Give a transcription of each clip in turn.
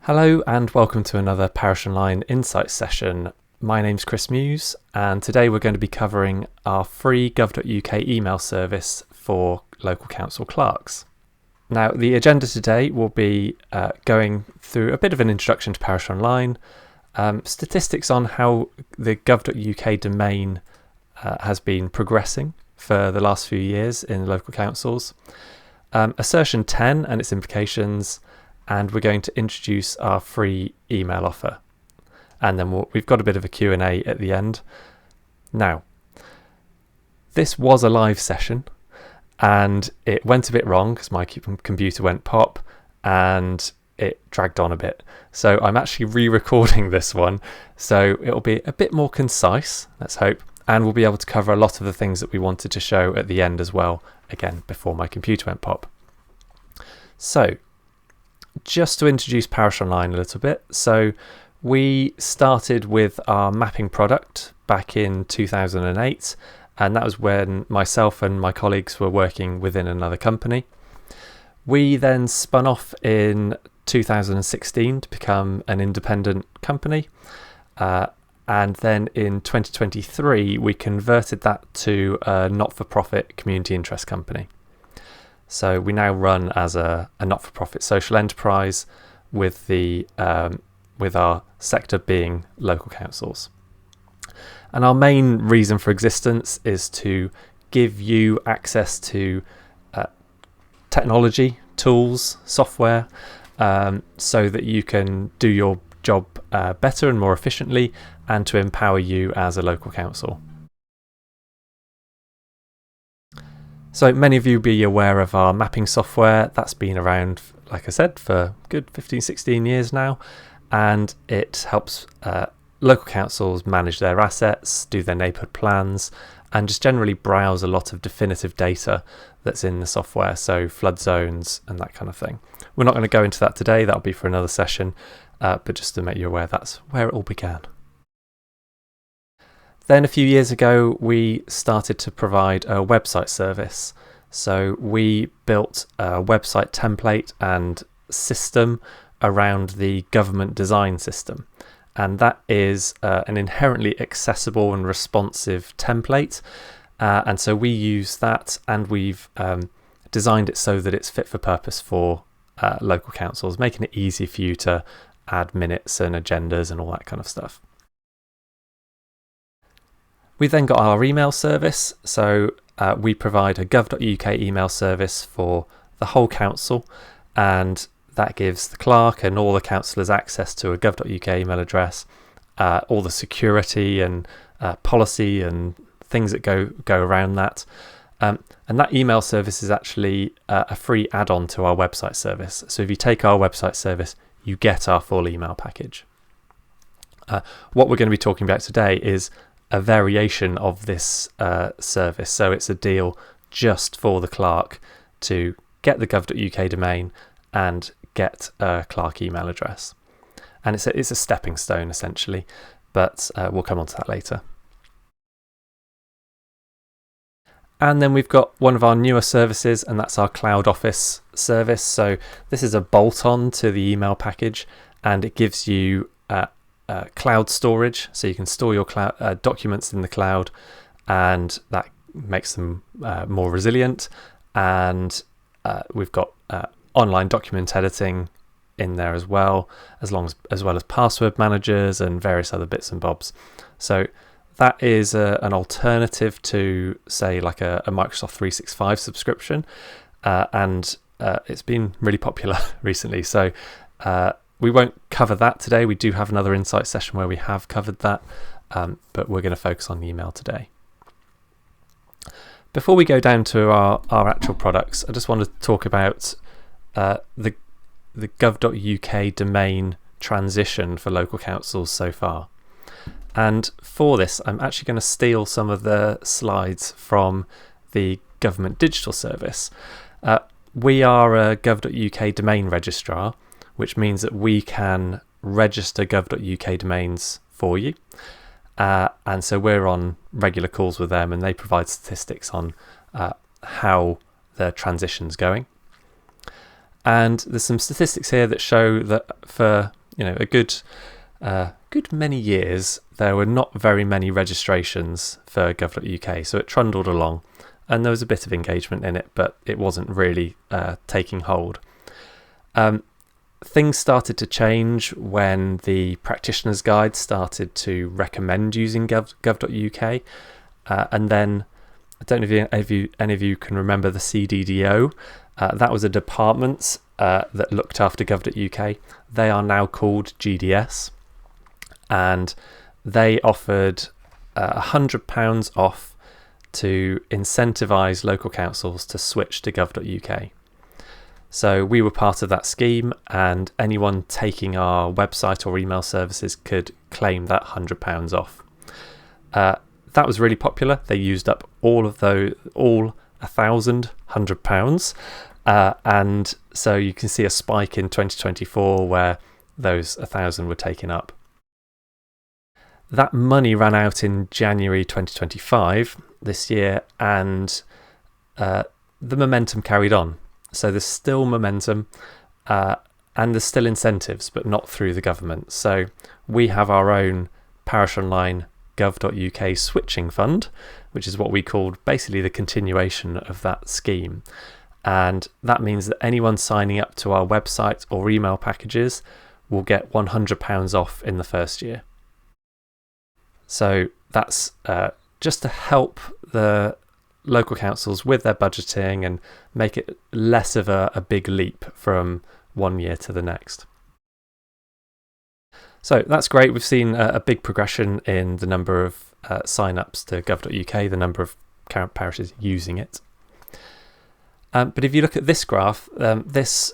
Hello and welcome to another Parish Online Insights session. My name's Chris Muse and today we're going to be covering our free gov.uk email service for local council clerks. Now the agenda today will be going through a bit of an introduction to Parish Online, statistics on how the gov.uk domain has been progressing for the last few years in local councils, Assertion 10 and its implications, and we're going to introduce our free email offer. And then we've got a bit of a Q&A at the end. Now, this was a live session and it went a bit wrong because my computer went pop and it dragged on a bit. So I'm actually re-recording this one. So it'll be a bit more concise, let's hope. And we'll be able to cover a lot of the things that we wanted to show at the end as well, again, before my computer went pop. So, just to introduce Parish Online a little bit. So we started with our mapping product back in 2008, and that was when myself and my colleagues were working within another company. We then spun off in 2016 to become an independent company, and then in 2023 we converted that to a not-for-profit community interest company. So we now run as a not-for-profit social enterprise with our sector being local councils. And our main reason for existence is to give you access to technology, tools, software, so that you can do your job better and more efficiently, and to empower you as a local council. So many of you will be aware of our mapping software. That's been around, like I said, for a good 15, 16 years now. And it helps local councils manage their assets, do their neighbourhood plans, and just generally browse a lot of definitive data that's in the software, so flood zones and that kind of thing. We're not going to go into that today. That'll be for another session. But just to make you aware, that's where it all began. Then a few years ago, we started to provide a website service. So we built a website template and system around the government design system. And that is an inherently accessible and responsive template. And so we use that, and we've designed it so that it's fit for purpose for local councils, making it easy for you to add minutes and agendas and all that kind of stuff. We then got our email service, so we provide a gov.uk email service for the whole council, and that gives the clerk and all the councillors access to a gov.uk email address, all the security and policy and things that go around that. And that email service is actually a free add-on to our website service. So if you take our website service, you get our full email package. What we're going to be talking about today is a variation of this service. So it's a deal just for the clerk to get the gov.uk domain and get a clerk email address. And it's a stepping stone essentially, but we'll come on to that later. And then we've got one of our newer services, and that's our Cloud Office service. So this is a bolt-on to the email package, and it gives you cloud storage, so you can store your documents in the cloud, and that makes them more resilient. And we've got online document editing in there as well as password managers and various other bits and bobs. So that is an alternative to, say, like a Microsoft 365 subscription, and it's been really popular recently. So we won't cover that today. We do have another insight session where we have covered that, but we're going to focus on the email today. Before we go down to our actual products, I just want to talk about the gov.uk domain transition for local councils so far. And for this, I'm actually going to steal some of the slides from the Government Digital Service. We are a gov.uk domain registrar, which means that we can register gov.uk domains for you. And so we're on regular calls with them, and they provide statistics on how the transition's going. And there's some statistics here that show that for a good many years there were not very many registrations for gov.uk, so it trundled along, and there was a bit of engagement in it, but it wasn't really taking hold. Things started to change when the practitioner's guide started to recommend using gov.uk, and then I don't know if any of you can remember the CDDO. That was a department that looked after gov.uk. They are now called GDS, and they offered £100 off to incentivise local councils to switch to gov.uk. So we were part of that scheme, and anyone taking our website or email services could claim that £100 off. That was really popular. They used up all £1,000 and so you can see a spike in 2024 where those 1,000 were taken up. That money ran out in January 2025 this year, and the momentum carried on. So there's still momentum and there's still incentives, but not through the government. So we have our own Parish Online gov.uk switching fund, which is what we called basically the continuation of that scheme. And that means that anyone signing up to our website or email packages will get £100 off in the first year. So that's just to help the local councils with their budgeting and make it less of a big leap from one year to the next. So that's great. We've seen a big progression in the number of sign-ups to gov.uk, the number of current parishes using it. But if you look at this graph, this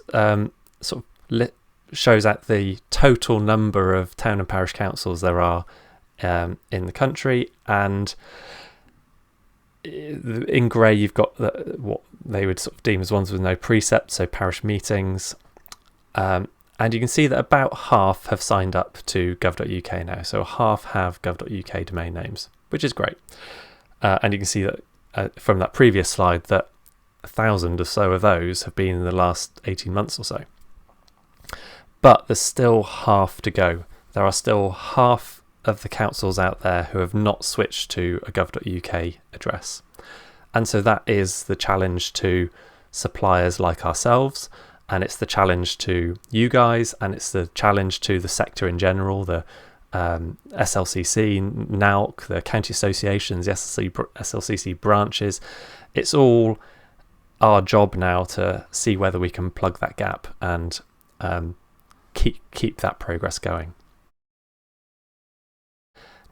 shows out the total number of town and parish councils there are in the country, and in grey you've got what they would sort of deem as ones with no precept, so parish meetings. And you can see that about half have signed up to gov.uk now. So half have gov.uk domain names, which is great. And you can see that from that previous slide that 1,000 or so of those have been in the last 18 months or so. But there's still half to go. There are still half of the councils out there who have not switched to a gov.uk address. And so that is the challenge to suppliers like ourselves, and it's the challenge to you guys, and it's the challenge to the sector in general, the SLCC, NALC, the county associations, the SLCC branches. It's all our job now to see whether we can plug that gap and keep that progress going.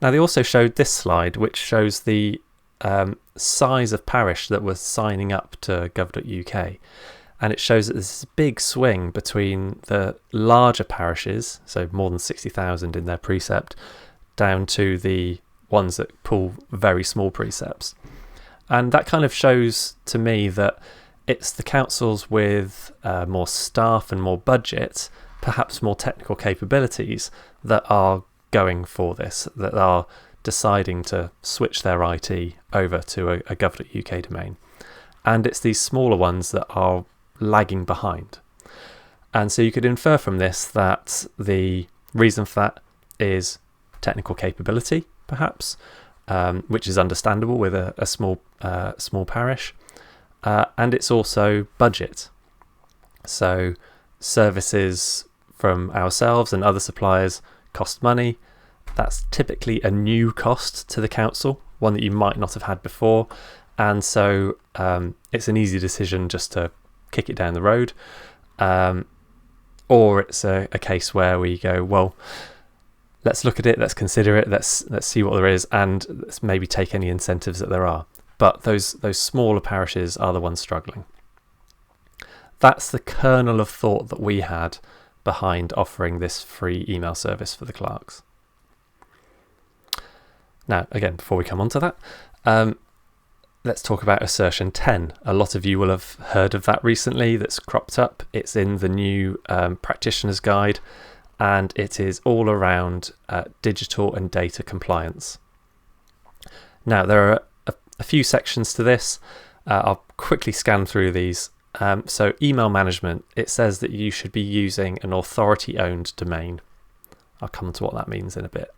Now, they also showed this slide, which shows the size of parish that was signing up to gov.uk. And it shows that there's this big swing between the larger parishes, so more than 60,000 in their precept, down to the ones that pull very small precepts. And that kind of shows to me that it's the councils with more staff and more budget, perhaps more technical capabilities, that are going for this, that are deciding to switch their IT over to a gov.uk domain. And it's these smaller ones that are lagging behind. And so you could infer from this that the reason for that is technical capability, perhaps, which is understandable with a small parish, and it's also budget. So services from ourselves and other suppliers cost money. That's typically a new cost to the council, one that you might not have had before, and so it's an easy decision just to kick it down the road, or it's a case where we go, well, let's look at it, let's consider it, let's see what there is, and let's maybe take any incentives that there are. But those smaller parishes are the ones struggling. That's the kernel of thought that we had behind offering this free email service for the clerks. Now, again, before we come on to that, let's talk about Assertion 10. A lot of you will have heard of that recently. That's cropped up. It's in the new practitioner's guide, and it is all around digital and data compliance. Now, there are a few sections to this. I'll quickly scan through these. So email management, it says that you should be using an authority-owned domain. I'll come to what that means in a bit.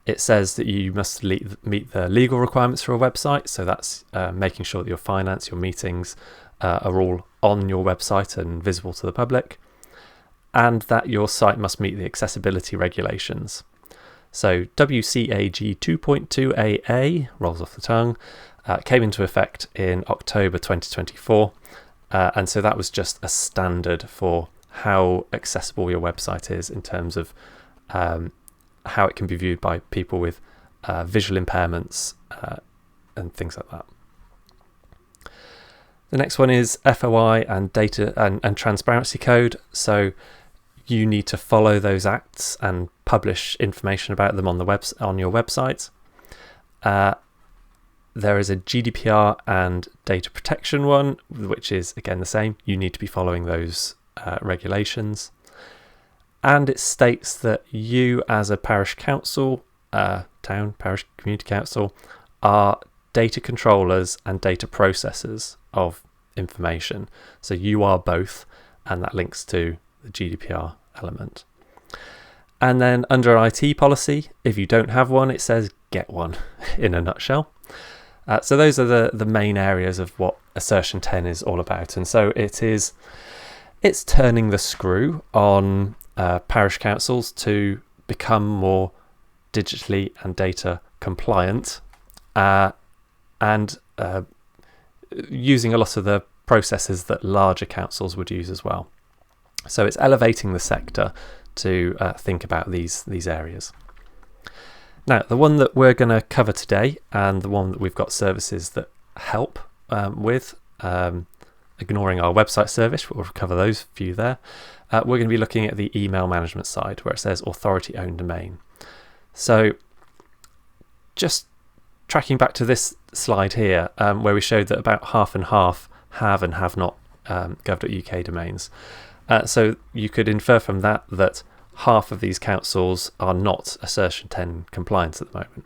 It says that you must meet the legal requirements for a website. So that's making sure that your finance, your meetings are all on your website and visible to the public. And that your site must meet the accessibility regulations. So WCAG 2.2AA, rolls off the tongue, came into effect in October 2024. And so that was just a standard for how accessible your website is in terms of how it can be viewed by people with visual impairments and things like that. The next one is FOI and data and transparency code. So you need to follow those acts and publish information about them on your website. There is a GDPR and data protection one, which is again the same. You need to be following those regulations. And it states that you as a parish council, town, parish, community council, are data controllers and data processors of information. So you are both, and that links to the GDPR element. And then under IT policy, if you don't have one, it says get one in a nutshell. So those are the main areas of what Assertion 10 is all about. And so it's turning the screw on parish councils to become more digitally and data compliant and using a lot of the processes that larger councils would use as well. So it's elevating the sector to think about these areas. Now, the one that we're going to cover today, and the one that we've got services that help with, ignoring our website service, we'll cover those few there. We're going to be looking at the email management side where it says authority-owned domain. So just tracking back to this slide here, where we showed that about half and half have and have not gov.uk domains. So you could infer from that half of these councils are not Assertion 10 compliant at the moment.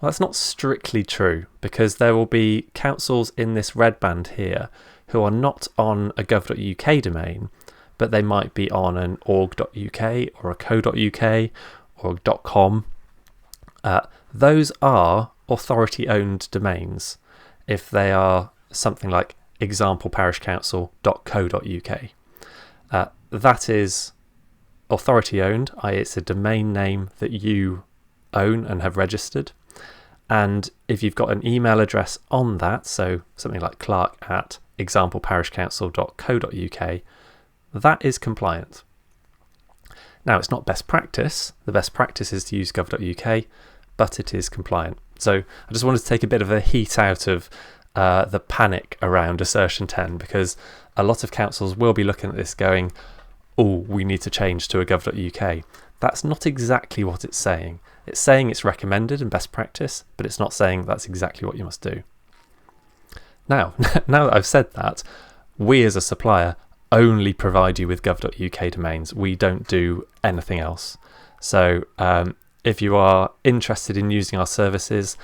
Well, that's not strictly true, because there will be councils in this red band here who are not on a gov.uk domain, but they might be on an org.uk or a co.uk or a .com. Those are authority-owned domains if they are something like exampleparishcouncil.co.uk. That is authority-owned, i.e. it's a domain name that you own and have registered. And if you've got an email address on that, so something like clerk@exampleparishcouncil.co.uk, that is compliant. Now, it's not best practice. The best practice is to use gov.uk, but it is compliant. So I just wanted to take a bit of the heat out of the panic around Assertion 10, because a lot of councils will be looking at this going, oh, we need to change to a gov.uk. That's not exactly what it's saying. It's saying it's recommended and best practice, but it's not saying that's exactly what you must do. Now that I've said that, we as a supplier only provide you with gov.uk domains. We don't do anything else. So if you are interested in using our services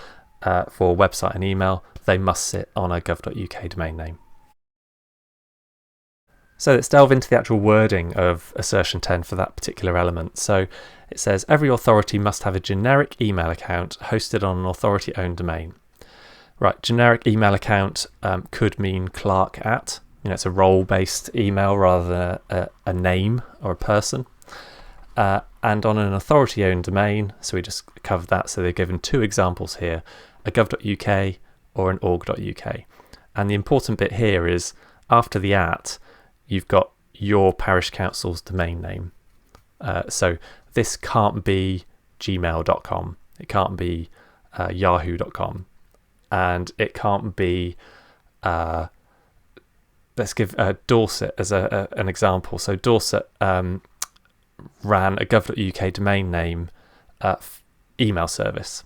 for website and email, they must sit on a gov.uk domain name. So let's delve into the actual wording of Assertion 10 for that particular element. So it says every authority must have a generic email account hosted on an authority-owned domain. Right, generic email account could mean clerk at. It's a role-based email rather than a name or a person. And on an authority-owned domain, so we just covered that, so they're given two examples here, a gov.uk or an org.uk. And the important bit here is after the @ you've got your parish council's domain name. So this can't be gmail.com, it can't be yahoo.com, and it can't be, let's give Dorset as an example. So Dorset ran a gov.uk domain name email service.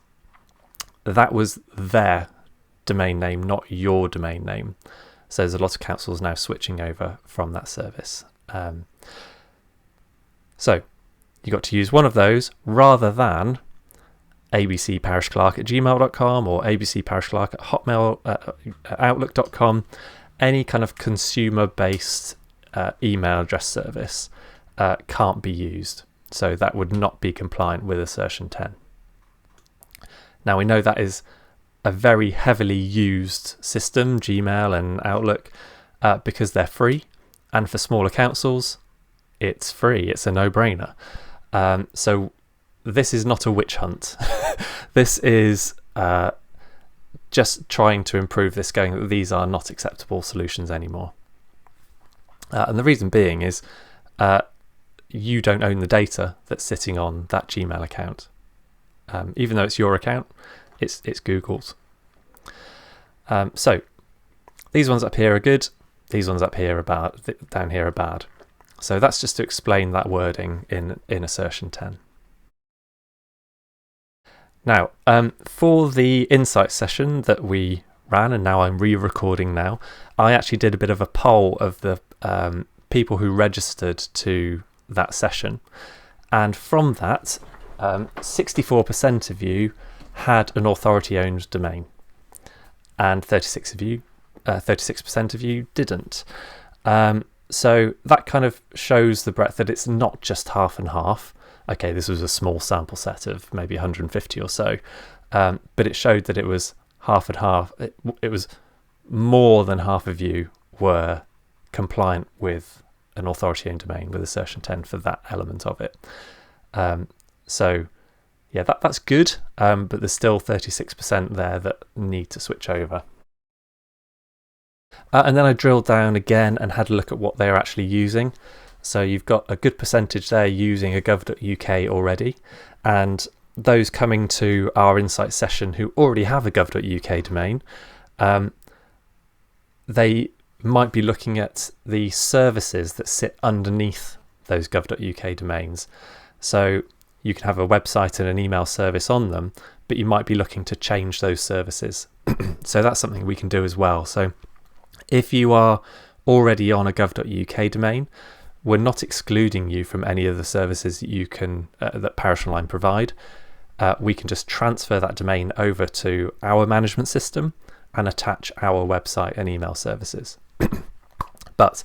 That was their domain name, not your domain name. So there's a lot of councils now switching over from that service. So you got to use one of those rather than abcparishclerk@gmail.com or abcparishclerk@outlook.com. any kind of consumer-based email address service can't be used. So that would not be compliant with Assertion 10. Now we know that is a very heavily used system, Gmail and Outlook, because they're free, and for smaller councils, it's free. It's a no-brainer. So this is not a witch hunt. This is just trying to improve this, going that these are not acceptable solutions anymore. And the reason being is you don't own the data that's sitting on that Gmail account. Even though it's your account, it's Google's. So these ones up here are good. These ones up here are bad. Down here are bad. So that's just to explain that wording in Assertion 10. Now, for the insight session that we ran, and now I'm re-recording now, I actually did a bit of a poll of the people who registered to that session. And from that, 64% of you had an authority-owned domain, and 36% of you didn't. So that kind of shows the breadth, that it's not just half and half. Okay, this was a small sample set of maybe 150 or so, but it showed that it was half and half. It was more than half of you were compliant with an authority-owned domain with Assertion 10 for that element of it. So yeah, that's good, but there's still 36% there that need to switch over. And then I drilled down again and had a look at what they're actually using. So you've got a good percentage there using a gov.uk already, and those coming to our insight session who already have a gov.uk domain, they might be looking at the services that sit underneath those gov.uk domains. So you can have a website and an email service on them, but you might be looking to change those services. So that's something we can do as well. So if you are already on a gov.uk domain, we're not excluding you from any of the services that you can that Parish Online provide. We can just transfer that domain over to our management system and attach our website and email services. But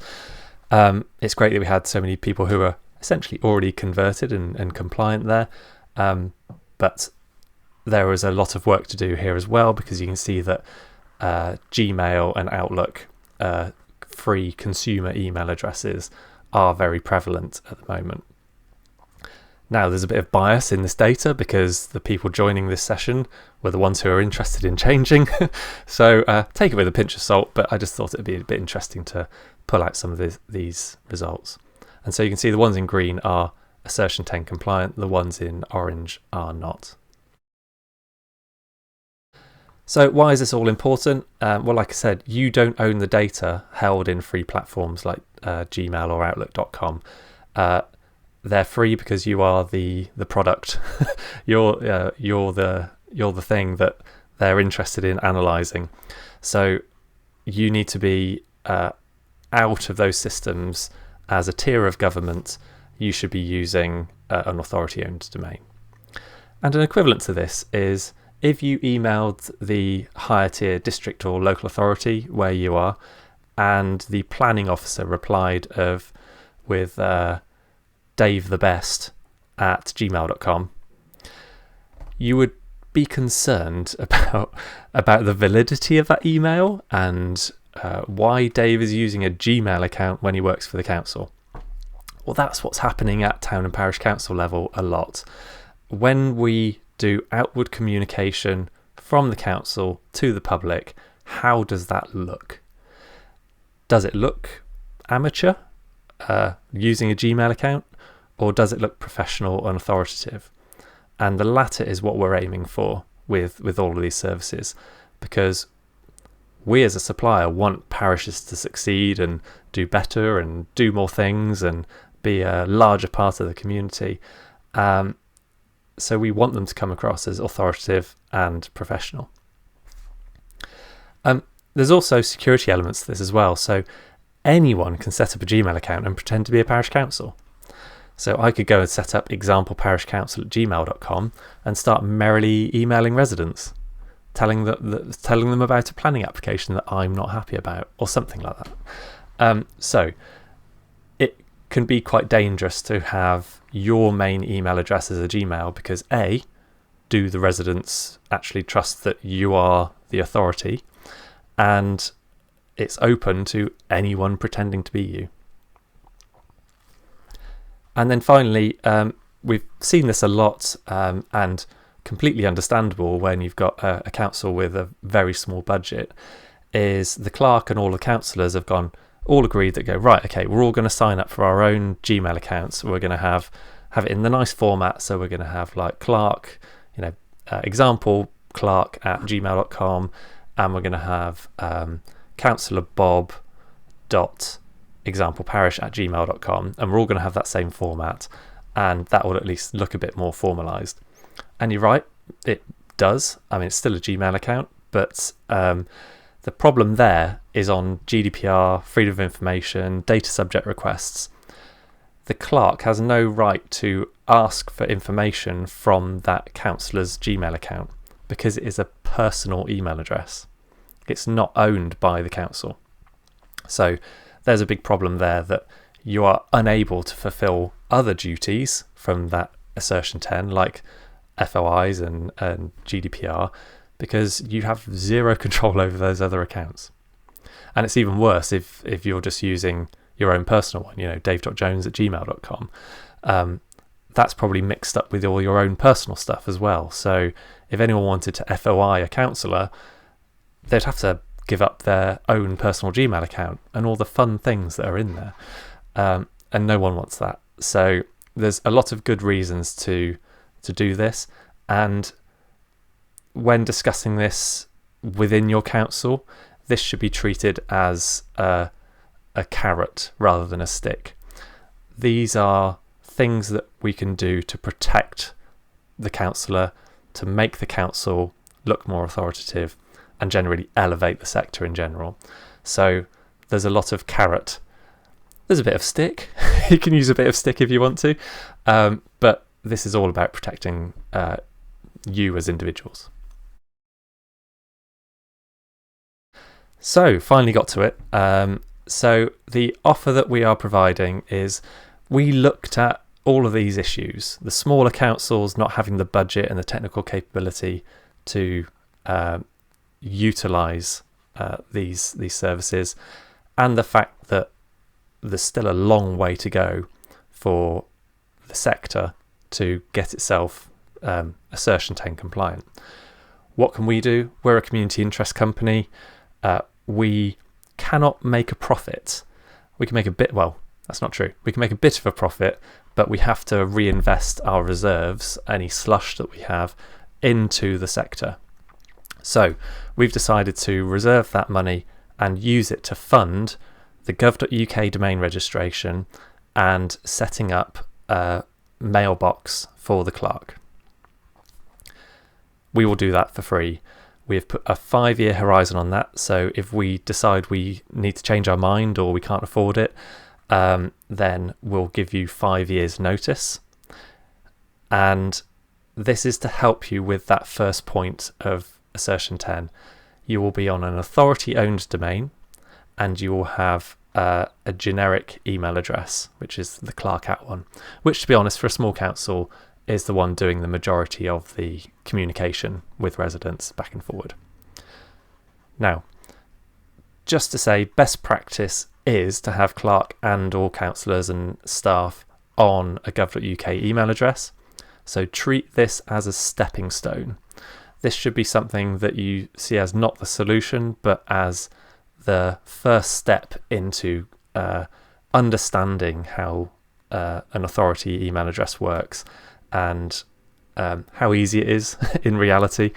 it's great that we had so many people who are essentially already converted and compliant there. But there was a lot of work to do here as well, because you can see that Gmail and Outlook free consumer email addresses are very prevalent at the moment. Now, there's a bit of bias in this data because the people joining this session were the ones who are interested in changing. So take it with a pinch of salt, but I just thought it'd be a bit interesting to pull out some of these results. And so you can see the ones in green are Assertion 10 compliant, the ones in orange are not. So why is this all important? Well, like I said, you don't own the data held in free platforms like Gmail or Outlook.com. They're free because you are the product. you're the thing that they're interested in analysing. So you need to be out of those systems as a tier of government. You should be using an authority-owned domain. And an equivalent to this is if you emailed the higher tier district or local authority where you are, and the planning officer replied with Dave the Best at gmail.com, you would be concerned about the validity of that email and why Dave is using a Gmail account when he works for the council. Well, that's what's happening at town and parish council level a lot. When we do outward communication from the council to the public, how does that look? Does it look amateur, using a Gmail account, or does it look professional and authoritative? And the latter is what we're aiming for with all of these services, because we as a supplier want parishes to succeed and do better and do more things and be a larger part of the community. So we want them to come across as authoritative and professional. There's also security elements to this as well. So anyone can set up a Gmail account and pretend to be a parish council. So I could go and set up example parishcouncil@gmail.com and start merrily emailing residents. telling them about a planning application that I'm not happy about, or something like that. So it can be quite dangerous to have your main email address as a Gmail, because A, do the residents actually trust that you are the authority, and it's open to anyone pretending to be you. And then finally, we've seen this a lot, and completely understandable when you've got a council with a very small budget, is the clerk and all the councillors have all agreed that right, okay, we're all going to sign up for our own Gmail accounts. We're going to have it in the nice format. So we're going to have like clerk, example clerk at gmail.com, and we're going to have councillor Bob dot example parish at gmail.com, and we're all going to have that same format, and that will at least look a bit more formalized. And you're right, it does. I mean, it's still a Gmail account, but the problem there is on GDPR, freedom of information, data subject requests. The clerk has no right to ask for information from that councillor's Gmail account, because it is a personal email address. It's not owned by the council. So there's a big problem there, that you are unable to fulfill other duties from that Assertion 10, like FOIs and GDPR, because you have zero control over those other accounts. And it's even worse if you're just using your own personal one, dave.jones at gmail.com. That's probably mixed up with all your own personal stuff as well. So if anyone wanted to FOI a councillor, they'd have to give up their own personal Gmail account and all the fun things that are in there. And no one wants that. So there's a lot of good reasons to do this. And when discussing this within your council, this should be treated as a carrot rather than a stick. These are things that we can do to protect the councillor, to make the council look more authoritative, and generally elevate the sector in general. So there's a lot of carrot. There's a bit of stick. You can use a bit of stick if you want to, but this is all about protecting you as individuals. So finally got to it. So the offer that we are providing is, we looked at all of these issues, the smaller councils not having the budget and the technical capability to utilise these services, and the fact that there's still a long way to go for the sector to get itself Assertion 10 compliant. What can we do? We're a community interest company. We cannot make a profit. We can make a bit, well, that's not true. We can make a bit of a profit, but we have to reinvest our reserves, any slush that we have, into the sector. So we've decided to reserve that money and use it to fund the gov.uk domain registration and setting up a mailbox for the clerk. We will do that for free. We have put a 5-year horizon on that, so if we decide we need to change our mind or we can't afford it, then we'll give you 5 years notice. And this is to help you with that first point of Assertion 10. You will be on an authority-owned domain, and you will have a generic email address, which is the clerk at one, which, to be honest, for a small council, is the one doing the majority of the communication with residents back and forward. Now, just to say, best practice is to have clerk and all councillors and staff on a gov.uk email address. So treat this as a stepping stone. This should be something that you see as not the solution, but as the first step into understanding how an authority email address works, and how easy it is in reality,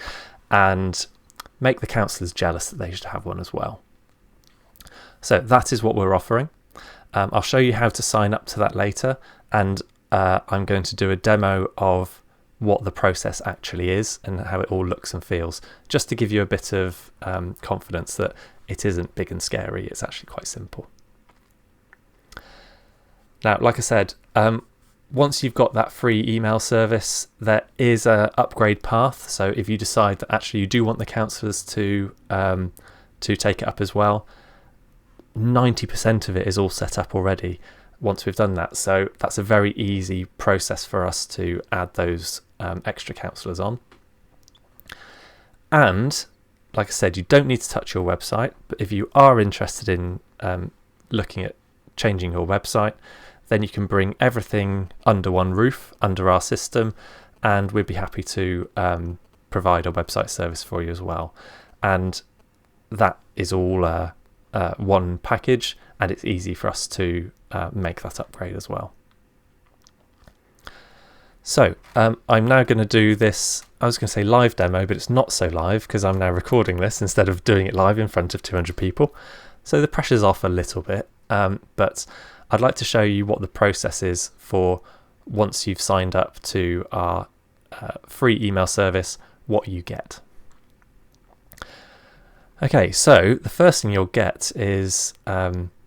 and make the councillors jealous that they should have one as well. So that is what we're offering. I'll show you how to sign up to that later, and I'm going to do a demo of what the process actually is and how it all looks and feels, just to give you a bit of confidence that it isn't big and scary, it's actually quite simple. Now, like I said, once you've got that free email service, there is a upgrade path. So if you decide that actually you do want the counsellors to take it up as well, 90% of it is all set up already once we've done that. So that's a very easy process for us to add those extra counsellors on. And like I said, you don't need to touch your website, but if you are interested in looking at changing your website, then you can bring everything under one roof, under our system, and we'd be happy to provide a website service for you as well. And that is all one package, and it's easy for us to make that upgrade as well. So I'm now going to do this, I was going to say live demo, but it's not so live because I'm now recording this instead of doing it live in front of 200 people. So the pressure's off a little bit, but I'd like to show you what the process is for once you've signed up to our free email service, what you get. Okay, so the first thing you'll get is,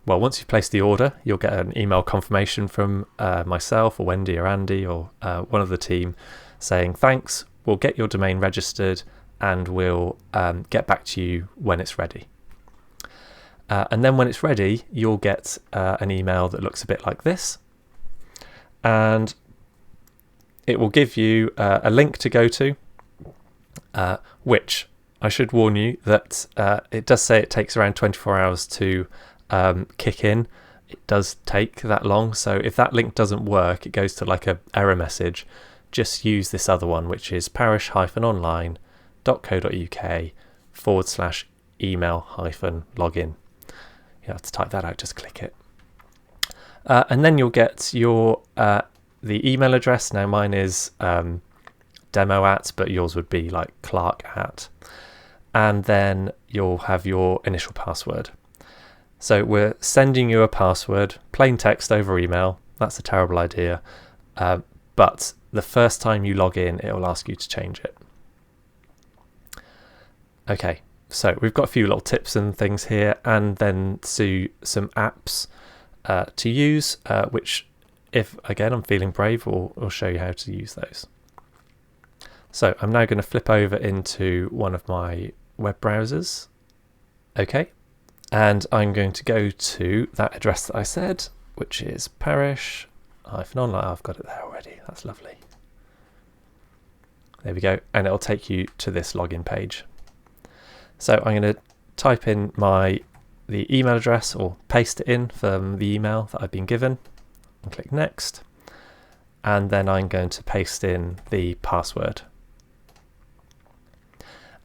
once you've placed the order, you'll get an email confirmation from myself or Wendy or Andy or one of the team saying, thanks, we'll get your domain registered and we'll get back to you when it's ready. And then when it's ready, you'll get an email that looks a bit like this. And it will give you a link to go to, which I should warn you that it does say it takes around 24 hours to kick in. It does take that long. So if that link doesn't work, it goes to like a error message. Just use this other one, which is parish-online.co.uk/email-login. You have to type that out, just click it. And then you'll get your the email address. Now mine is demo@, but yours would be like Clark@. And then you'll have your initial password. So we're sending you a password, plain text over email. That's a terrible idea. But the first time you log in, it will ask you to change it. Okay, so we've got a few little tips and things here, and then some apps to use, which if, again, I'm feeling brave, we'll show you how to use those. So I'm now going to flip over into one of my web browsers. Okay, and I'm going to go to that address that I said, which is parish-online. I've got it there already. That's lovely. There we go. And it'll take you to this login page. So I'm going to type in the email address, or paste it in from the email that I've been given, and click next. And then I'm going to paste in the password.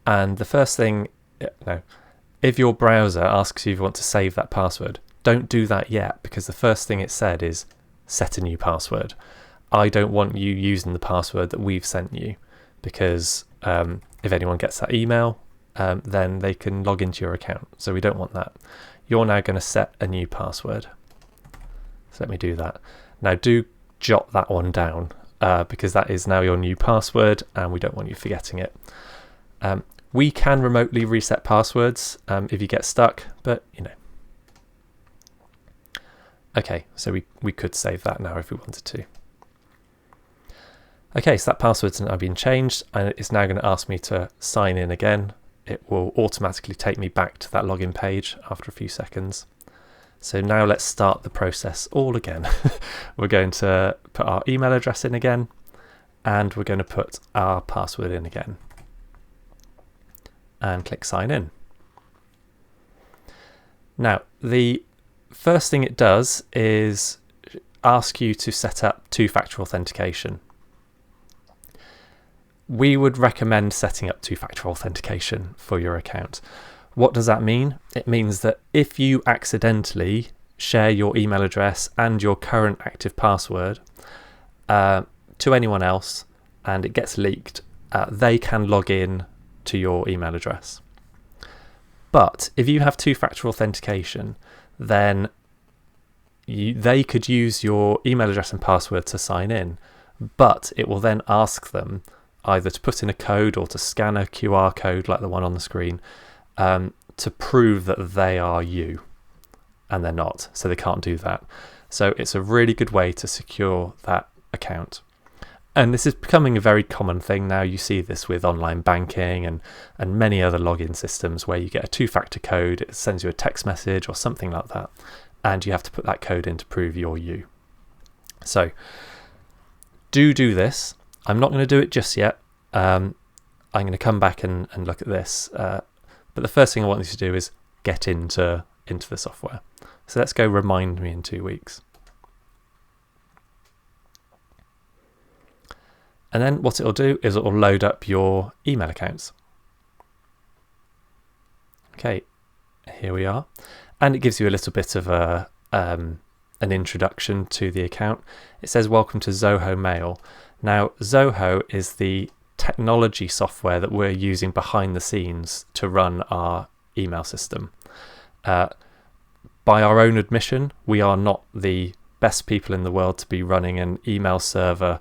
And the first thing, if your browser asks you if you want to save that password, don't do that yet, because the first thing it said is set a new password. I don't want you using the password that we've sent you, because if anyone gets that email, then they can log into your account. So we don't want that. You're now going to set a new password. So let me do that. Now do jot that one down, because that is now your new password and we don't want you forgetting it. We can remotely reset passwords if you get stuck, but Okay, so we could save that now if we wanted to. Okay, so that password's now been changed, and it's now going to ask me to sign in again. It will automatically take me back to that login page after a few seconds. So now let's start the process all again. We're going to put our email address in again, and we're going to put our password in again. And click sign in. Now, the first thing it does is ask you to set up two-factor authentication. We would recommend setting up two-factor authentication for your account. What does that mean? It means that if you accidentally share your email address and your current active password to anyone else and it gets leaked, they can log in to your email address. But if you have two-factor authentication, then they could use your email address and password to sign in, but it will then ask them either to put in a code or to scan a QR code like the one on the screen to prove that they are you, and they're not, so they can't do that. So it's a really good way to secure that account. And this is becoming a very common thing now. You see this with online banking and many other login systems where you get a two-factor code, it sends you a text message or something like that, and you have to put that code in to prove you're you. So do this. I'm not going to do it just yet. I'm going to come back and look at this. But the first thing I want you to do is get into the software. So let's go remind me in 2 weeks. And then what it'll do is it'll load up your email accounts. Okay, here we are. And it gives you a little bit of an introduction to the account. It says, welcome to Zoho Mail. Now, Zoho is the technology software that we're using behind the scenes to run our email system. By our own admission, we are not the best people in the world to be running an email server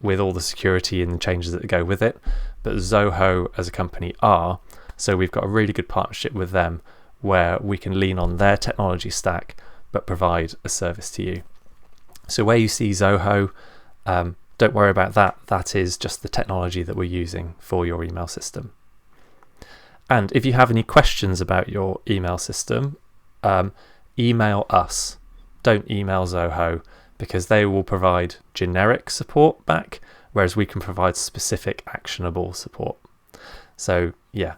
with all the security and changes that go with it, but Zoho as a company are, so we've got a really good partnership with them where we can lean on their technology stack but provide a service to you. So where you see Zoho, don't worry about that. That is just the technology that we're using for your email system. And if you have any questions about your email system, email us. Don't email Zoho, because they will provide generic support back, whereas we can provide specific actionable support. So yeah,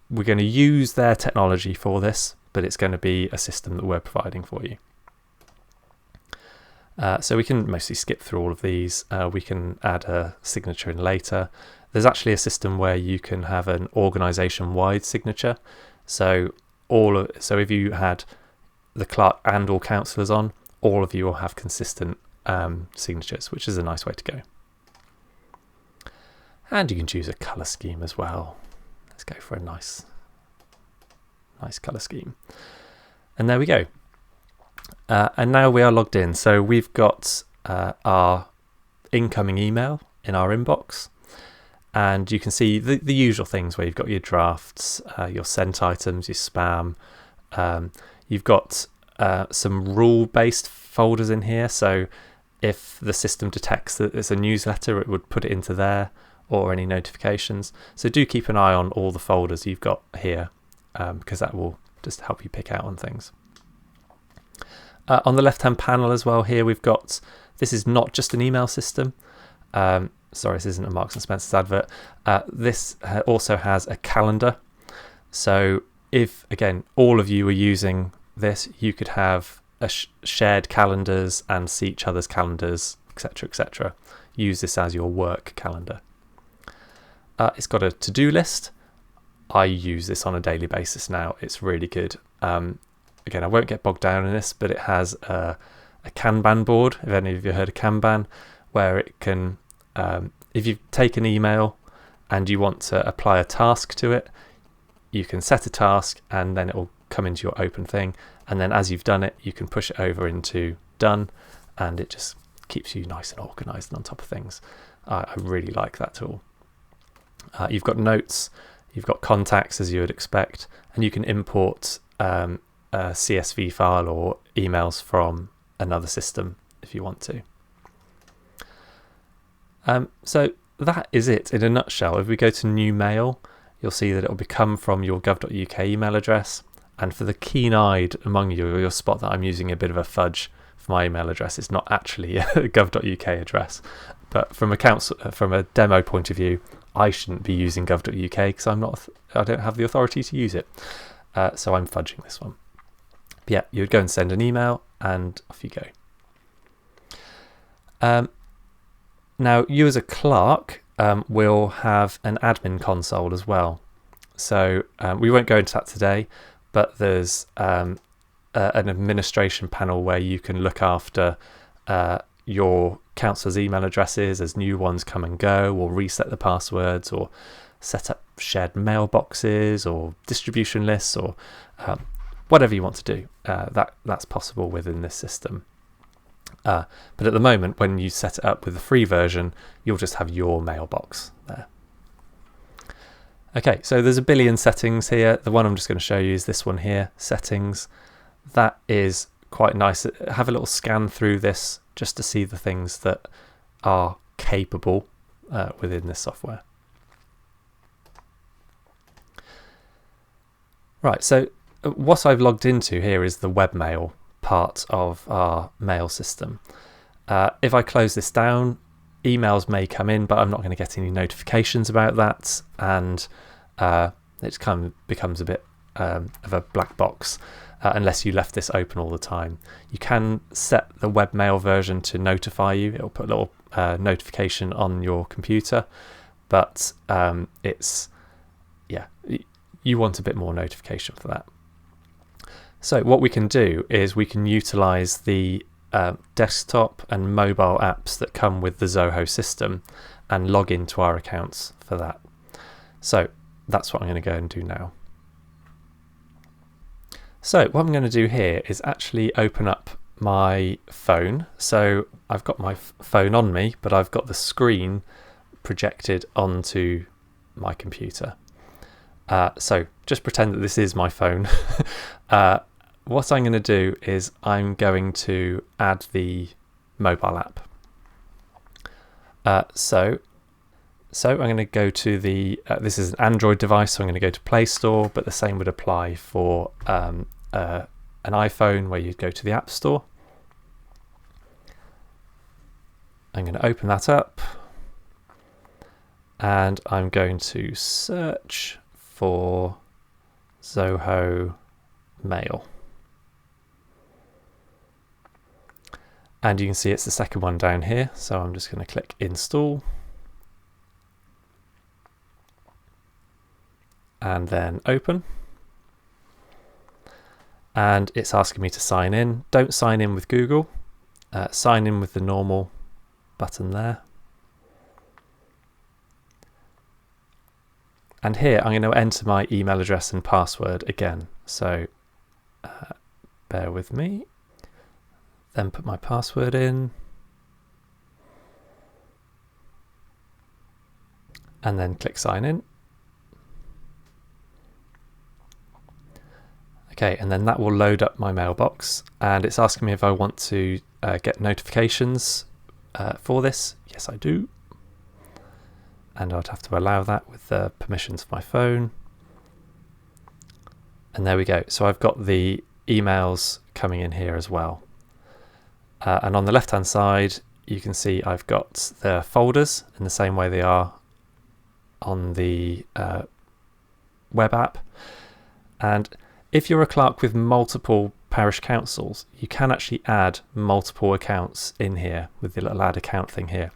we're going to use their technology for this, but it's going to be a system that we're providing for you. So we can mostly skip through all of these. We can add a signature in later. There's actually a system where you can have an organization-wide signature. So if you had the clerk and all councillors on, all of you will have consistent signatures, which is a nice way to go. And you can choose a colour scheme as well. Let's go for a nice colour scheme. And there we go. And now we are logged in. So we've got our incoming email in our inbox. And you can see the usual things where you've got your drafts, your sent items, your spam. You've got some rule-based folders in here. So if the system detects that it's a newsletter, it would put it into there, or any notifications. So do keep an eye on all the folders you've got here, because that will just help you pick out on things. On the left-hand panel as well here, we've got, this is not just an email system. Sorry, this isn't a Marks and Spencer's advert. This also has a calendar. So if, again, all of you are using this, you could have shared calendars and see each other's calendars, etc., etc. Use this as your work calendar. It's got a to-do list. I use this on a daily basis now. It's really good. Again, I won't get bogged down in this, but it has a Kanban board, if any of you heard of Kanban, where it can, if you take an email and you want to apply a task to it, you can set a task and then it will come into your open thing. And then as you've done it, you can push it over into done, and it just keeps you nice and organized and on top of things. I really like that tool. You've got notes, you've got contacts as you would expect, and you can import a CSV file or emails from another system if you want to. So that is it in a nutshell. If we go to new mail, you'll see that it will become from your gov.uk email address. And for the keen-eyed among you, you'll spot that I'm using a bit of a fudge for my email address. It's not actually a gov.uk address. But from a demo point of view, I shouldn't be using gov.uk because I don't have the authority to use it. So I'm fudging this one. But yeah, you would go and send an email and off you go. Now, you as a clerk will have an admin console as well. So we won't go into that today, but there's an administration panel where you can look after your councillors' email addresses as new ones come and go, or reset the passwords, or set up shared mailboxes or distribution lists, or whatever you want to do. That's possible within this system. But at the moment, when you set it up with the free version, you'll just have your mailbox there. Okay, so there's a billion settings here. The one I'm just going to show you is this one here, settings. That is quite nice. Have a little scan through this just to see the things that are capable within this software. Right, so what I've logged into here is the webmail part of our mail system. If I close this down, emails may come in, but I'm not going to get any notifications about that, and it kind of becomes a bit of a black box unless you left this open all the time. You can set the webmail version to notify you. It'll put a little notification on your computer, but you want a bit more notification for that. So what we can do is we can utilize the desktop and mobile apps that come with the Zoho system and log into our accounts for that. So that's what I'm going to go and do now. So what I'm going to do here is actually open up my phone. So I've got my phone on me, but I've got the screen projected onto my computer. So just pretend that this is my phone. What I'm going to do is I'm going to add the mobile app. So I'm going to go to the, this is an Android device, so I'm going to go to Play Store, but the same would apply for an iPhone where you'd go to the App Store. I'm going to open that up and I'm going to search for Zoho Mail. And you can see it's the second one down here, so I'm just going to click Install. And then Open. And it's asking me to sign in. Don't sign in with Google. Sign in with the normal button there. And here I'm going to enter my email address and password again. So bear with me. Then put my password in. And then click sign in. Okay, and then that will load up my mailbox, and it's asking me if I want to get notifications for this. Yes, I do. And I'd have to allow that with the permissions of my phone. And there we go. So I've got the emails coming in here as well. And on the left-hand side, you can see I've got the folders in the same way they are on the web app. And if you're a clerk with multiple parish councils, you can actually add multiple accounts in here with the little add account thing here.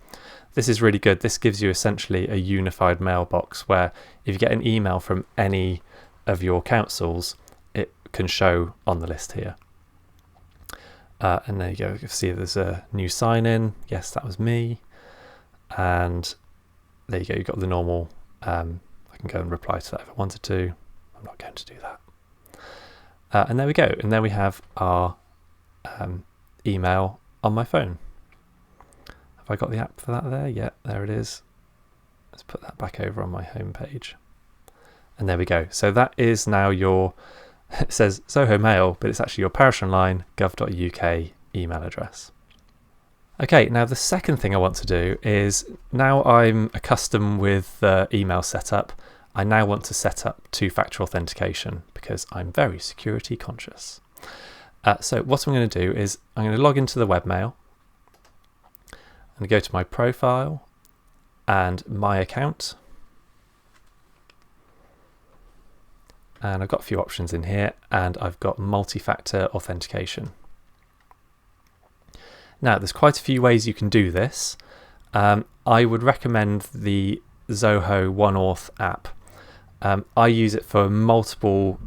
This is really good. This gives you essentially a unified mailbox where if you get an email from any of your councils, it can show on the list here. And there you go. You can see there's a new sign in. Yes, that was me. And there you go. You've got the normal. I can go and reply to that if I wanted to. I'm not going to do that. And there we go. And there we have our email on my phone. Have I got the app for that there? Yeah, there it is. Let's put that back over on my home page. And there we go. So that is now your, it says Zoho Mail, but it's actually your parishonline.gov.uk email address. Okay, now the second thing I want to do is, now I'm accustomed with the email setup, I now want to set up two-factor authentication because I'm very security conscious. So what I'm going to do is I'm going to log into the webmail. I'm going to go to my profile and my account. And I've got a few options in here, and I've got multi-factor authentication. Now, there's quite a few ways you can do this. I would recommend the Zoho OneAuth app. I use it for multiple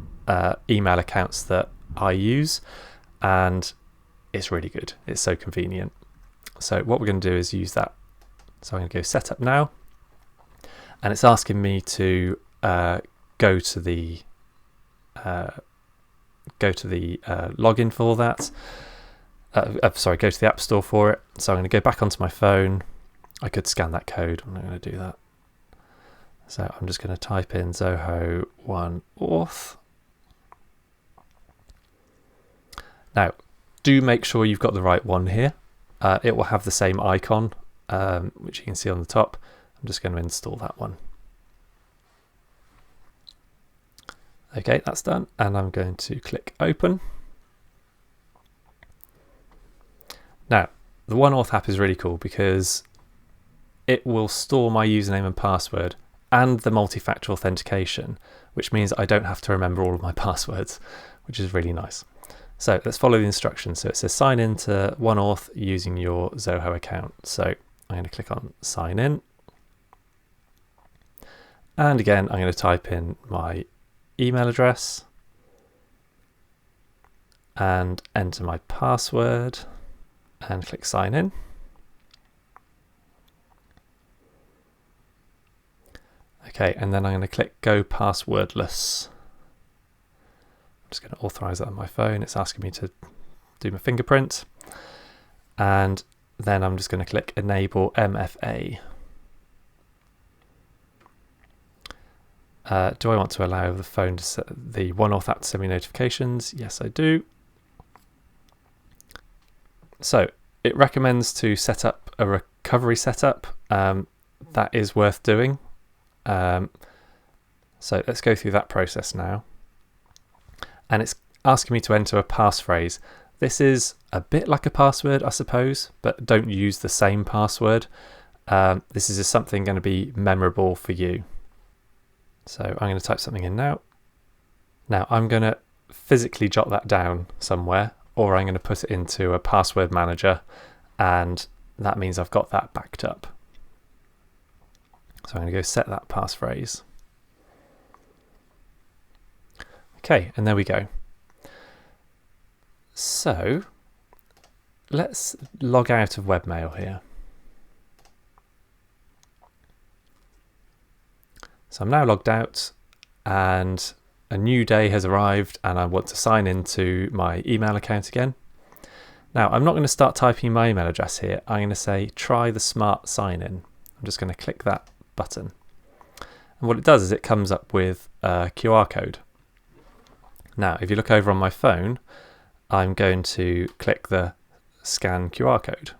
email accounts that I use, and it's really good. It's so convenient. So what we're going to do is use that. So I'm going to go set up now, and it's asking me to go to the login for that. Sorry, go to the App Store for it. So I'm going to go back onto my phone. I could scan that code. I'm not going to do that. So I'm just going to type in Zoho OneAuth. Now, Do make sure you've got the right one here. It will have the same icon, which you can see on the top. I'm just going to install that one. Okay, that's done, and I'm going to click open. Now, the OneAuth app is really cool because it will store my username and password and the multi-factor authentication, which means I don't have to remember all of my passwords, which is really nice. So let's follow the instructions. So it says sign in to OneAuth using your Zoho account. So I'm going to click on sign in. And again, I'm going to type in my email address and enter my password and click sign in. Okay, and then I'm going to click go passwordless. I'm just going to authorize that on my phone. It's asking me to do my fingerprint. And then I'm just going to click enable MFA. Do I want to allow the phone to set the OneAuth app to send me notifications? Yes, I do. So it recommends to set up a recovery setup. That is worth doing. So let's go through that process now. And it's asking me to enter a passphrase. This is a bit like a password, I suppose, but don't use the same password. This is just something going to be memorable for you. So I'm going to type something in now. Now I'm going to physically jot that down somewhere, or I'm going to put it into a password manager, and that means I've got that backed up. So I'm going to go set that passphrase. Okay, and there we go. So let's log out of webmail here. So I'm now logged out and a new day has arrived and I want to sign into my email account again. Now I'm not going to start typing my email address here. I'm going to say try the smart sign in. I'm just going to click that button. And what it does is it comes up with a QR code. Now if you look over on my phone, I'm going to click the scan QR code.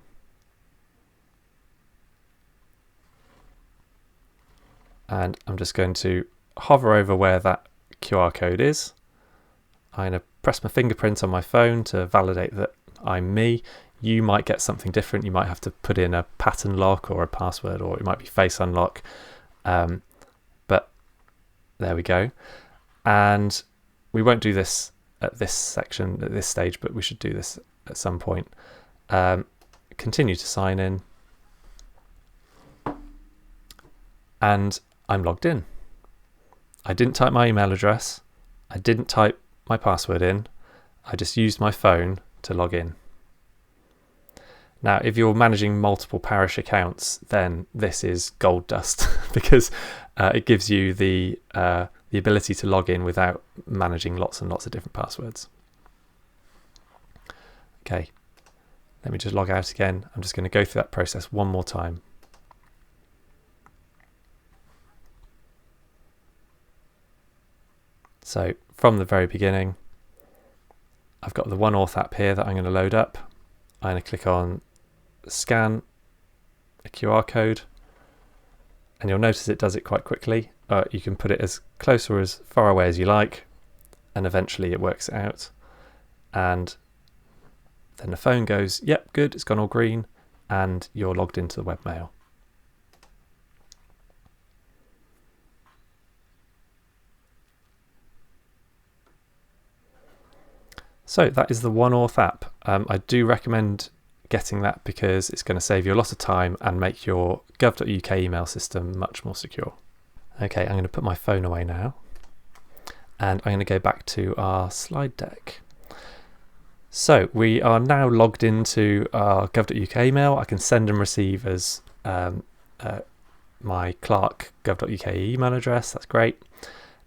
And I'm just going to hover over where that QR code is. I'm going to press my fingerprint on my phone to validate that I'm me. You might get something different. You might have to put in a pattern lock or a password, or it might be face unlock. But there we go. And we won't do this at this section, at this stage, but we should do this at some point. Continue to sign in. And I'm logged in. I didn't type my email address. I didn't type my password in. I just used my phone to log in. Now, if you're managing multiple Parish accounts, then this is gold dust because it gives you the ability to log in without managing lots and lots of different passwords. Okay, let me just log out again. I'm just going to go through that process one more time. So from the very beginning, I've got the OneAuth app here that I'm going to load up. I'm going to click on scan a QR code, and you'll notice it does it quite quickly. You can put it as close or as far away as you like, and eventually it works it out. And then the phone goes, yep, good, it's gone all green, and you're logged into the webmail. So that is the OneAuth app. I do recommend getting that because it's going to save you a lot of time and make your gov.uk email system much more secure. Okay, I'm going to put my phone away now and I'm going to go back to our slide deck. So we are now logged into our gov.uk email. I can send and receive as my Clark gov.uk email address. That's great.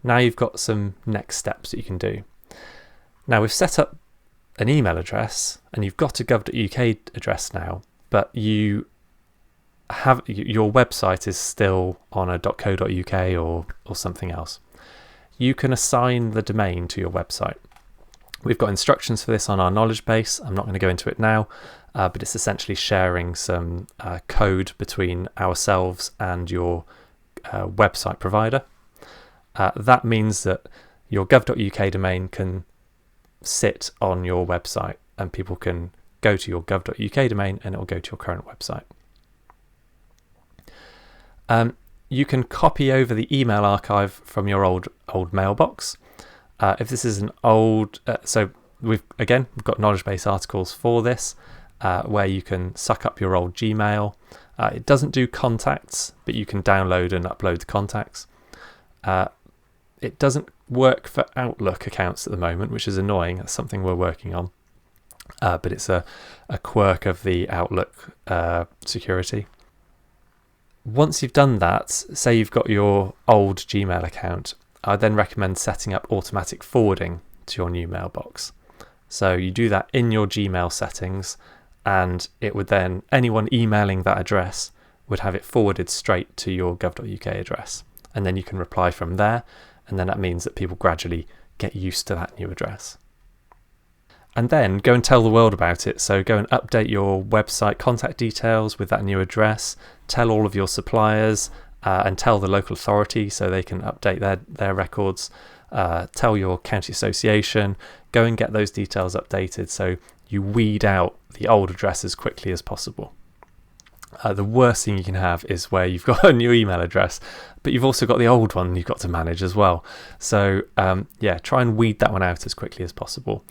Now you've got some next steps that you can do. Now we've set up an email address and you've got a gov.uk address now, but you have your website is still on a .co.uk or something else. You can assign the domain to your website. We've got instructions for this on our knowledge base. I'm not going to go into it now, but it's essentially sharing some code between ourselves and your website provider. That means that your gov.uk domain can sit on your website and people can go to your gov.uk domain and it will go to your current website. You can copy over the email archive from your old mailbox. If this is an old, so we've got knowledge base articles for this, where you can suck up your old Gmail. It doesn't do contacts, but you can download and upload the contacts. It doesn't work for Outlook accounts at the moment, which is annoying. That's something we're working on, but it's a quirk of the Outlook security. Once you've done that, say you've got your old Gmail account, I then recommend setting up automatic forwarding to your new mailbox. So you do that in your Gmail settings, and it would then, anyone emailing that address would have it forwarded straight to your gov.uk address. And then you can reply from there, and then that means that people gradually get used to that new address. And then go and tell the world about it. So go and update your website contact details with that new address, tell all of your suppliers, and tell the local authority so they can update their records, tell your county association, go and get those details updated so you weed out the old address as quickly as possible. The worst thing you can have is where you've got a new email address, but you've also got the old one you've got to manage as well. So try and weed that one out as quickly as possible.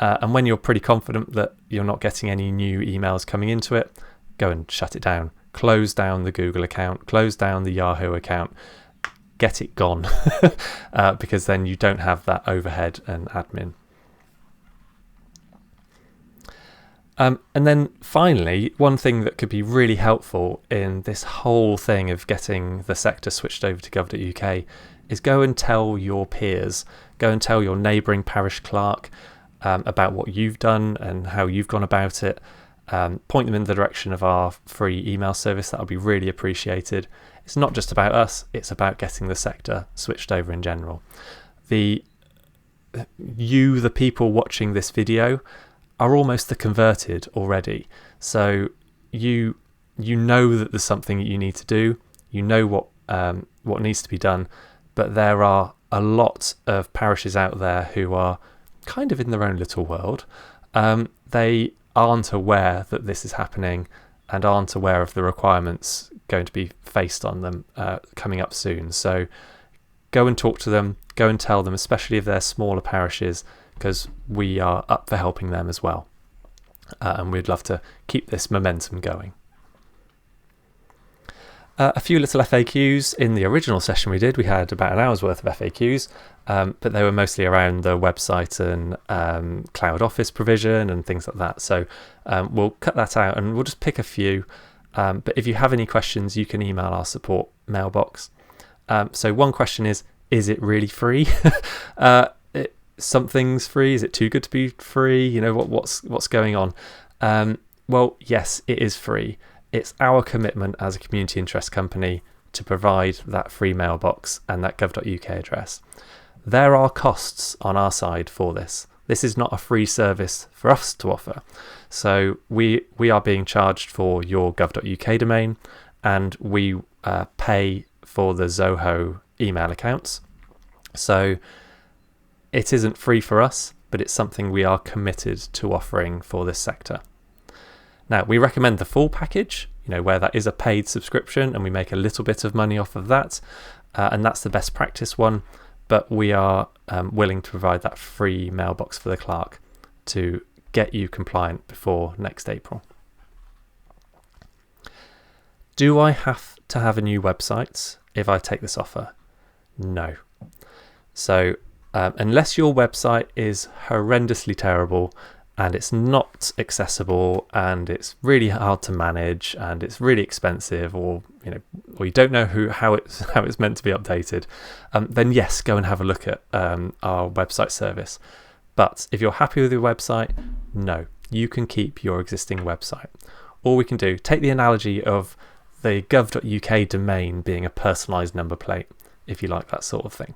And when you're pretty confident that you're not getting any new emails coming into it, go and shut it down. Close down the Google account, close down the Yahoo account, get it gone, because then you don't have that overhead and admin. And then finally, one thing that could be really helpful in this whole thing of getting the sector switched over to gov.uk is go and tell your peers, go and tell your neighbouring parish clerk about what you've done and how you've gone about it. Point them in the direction of our free email service. That would be really appreciated. It's not just about us, it's about getting the sector switched over in general. The people watching this video are almost the converted already. So you know that there's something that you need to do, you know what needs to be done, but there are a lot of parishes out there who are kind of in their own little world. They aren't aware that this is happening and aren't aware of the requirements going to be faced on them coming up soon. So go and talk to them, go and tell them, especially if they're smaller parishes, because we are up for helping them as well. And we'd love to keep this momentum going. A few little FAQs. In the original session we did, we had about an hour's worth of FAQs, but they were mostly around the website and cloud office provision and things like that. So we'll cut that out and we'll just pick a few. But if you have any questions, you can email our support mailbox. So one question is it really free? Something's free. Is it too good to be free? You know, what's going on? Well, yes, it is free. It's our commitment as a community interest company to provide that free mailbox and that gov.uk address. There are costs on our side for this. This is not a free service for us to offer. So we are being charged for your gov.uk domain, and we pay for the Zoho email accounts. So it isn't free for us, but it's something we are committed to offering for this sector. Now, we recommend the full package, where that is a paid subscription and we make a little bit of money off of that, and that's the best practice one, but we are willing to provide that free mailbox for the clerk to get you compliant before next April. Do I have to have a new website if I take this offer? No. So unless your website is horrendously terrible and it's not accessible and it's really hard to manage and it's really expensive, or you don't know how it's meant to be updated, then yes, go and have a look at our website service. But if you're happy with your website, no, you can keep your existing website. Or we can take the analogy of the gov.uk domain being a personalised number plate, if you like that sort of thing.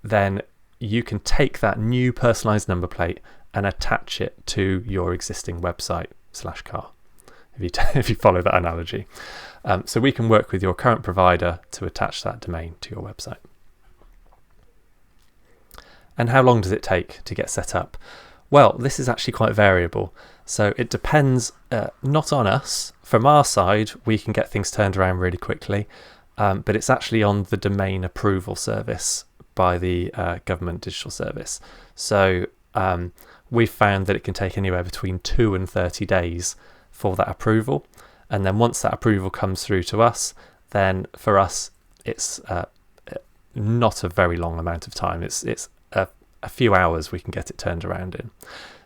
Then you can take that new personalized number plate and attach it to your existing website/car, if you follow that analogy. So we can work with your current provider to attach that domain to your website. And how long does it take to get set up? Well, this is actually quite variable. So it depends not on us. From our side, we can get things turned around really quickly, but it's actually on the domain approval service by the Government Digital Service. So we've found that it can take anywhere between 2 and 30 days for that approval. And then once that approval comes through to us, then for us, it's not a very long amount of time. It's a few hours we can get it turned around in.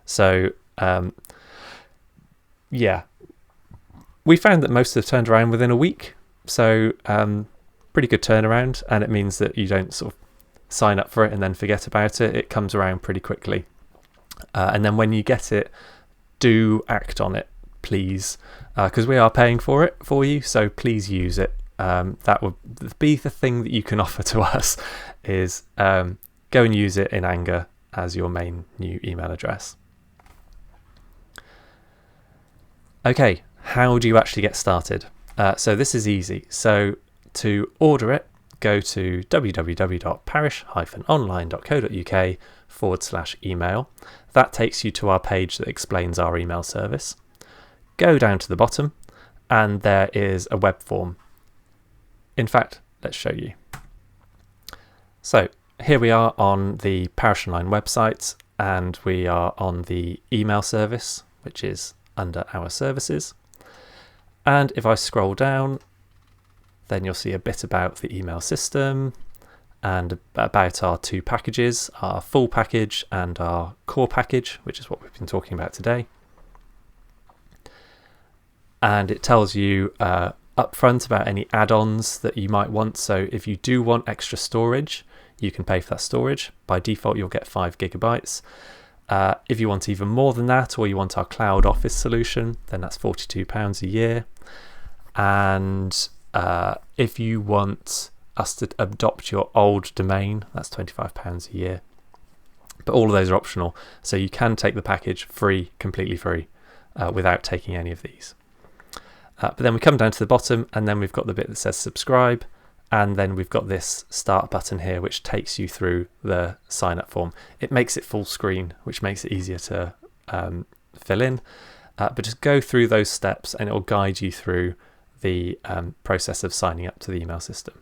So yeah, we found that most have turned around within a week. So pretty good turnaround, and it means that you don't sort of sign up for it and then forget about it. It comes around pretty quickly. And then when you get it, do act on it, please, because we are paying for it for you. So please use it. That would be the thing that you can offer to us, is go and use it in anger as your main new email address. Okay, how do you actually get started? So this is easy. So to order it, go to www.parish-online.co.uk/email. That takes you to our page that explains our email service. Go down to the bottom and there is a web form. In fact, let's show you. So here we are on the Parish Online website, and we are on the email service, which is under our services. And if I scroll down, then you'll see a bit about the email system and about our two packages, our full package and our core package, which is what we've been talking about today. And it tells you up front about any add-ons that you might want. So if you do want extra storage, you can pay for that storage. By default, you'll get 5 gigabytes. If you want even more than that, or you want our cloud office solution, then that's £42 a year. And if you want us to adopt your old domain, that's £25 a year. But all of those are optional, so you can take the package free, completely free, without taking any of these. But then we come down to the bottom, and then we've got the bit that says subscribe, and then we've got this start button here, which takes you through the sign up form. It makes it full screen, which makes it easier to fill in. But just go through those steps and it will guide you through the process of signing up to the email system.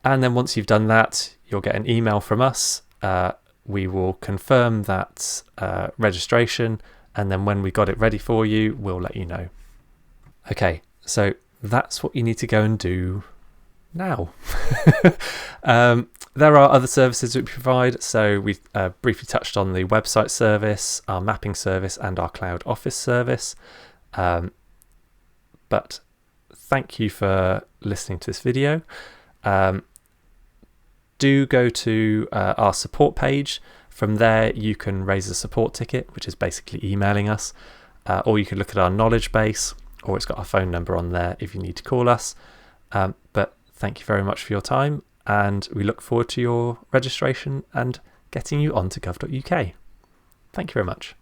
And then once you've done that, you'll get an email from us. We will confirm that registration, and then when we got it ready for you, we'll let you know. Okay, so that's what you need to go and do now. There are other services that we provide. So we've briefly touched on the website service, our mapping service, and our cloud office service. But thank you for listening to this video. Do go to our support page. From there, you can raise a support ticket, which is basically emailing us, or you can look at our knowledge base, or it's got our phone number on there if you need to call us. But thank you very much for your time, and we look forward to your registration and getting you onto gov.uk. Thank you very much.